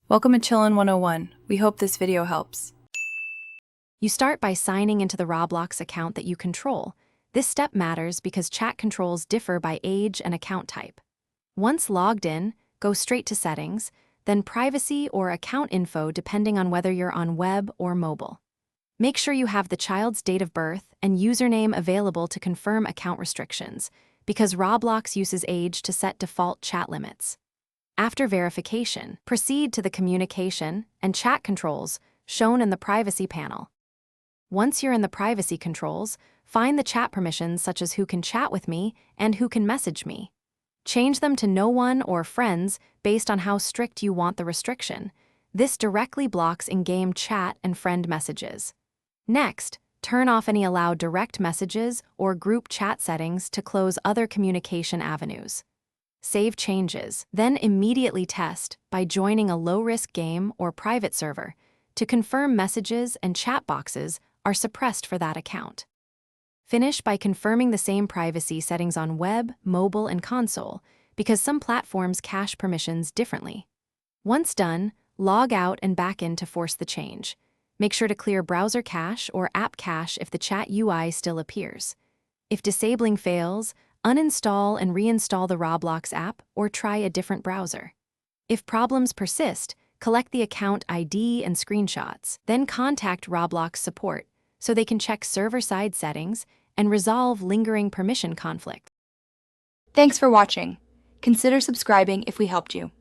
Welcome to Chillin' 101. We hope this video helps. You start by signing into the Roblox account that you control. This step matters because chat controls differ by age and account type. Once logged in, go straight to Settings, then Privacy or Account Info depending on whether you're on web or mobile. Make sure you have the child's date of birth and username available to confirm account restrictions, because Roblox uses age to set default chat limits. After verification, proceed to the Communication and Chat controls shown in the Privacy panel. Once you're in the privacy controls, find the chat permissions such as who can chat with me and who can message me. Change them to no one or friends based on how strict you want the restriction. This directly blocks in-game chat and friend messages. Next, turn off any allowed direct messages or group chat settings to close other communication avenues. Save changes, then immediately test by joining a low-risk game or private server to confirm messages and chat boxes are suppressed for that account. Finish by confirming the same privacy settings on web, mobile, and console, because some platforms cache permissions differently. Once done, log out and back in to force the change. Make sure to clear browser cache or app cache if the chat UI still appears. If disabling fails, uninstall and reinstall the Roblox app or try a different browser. If problems persist, collect the account ID and screenshots, then contact Roblox support so they can check server-side settings and resolve lingering permission conflicts. Thanks for watching. Consider subscribing if we helped you.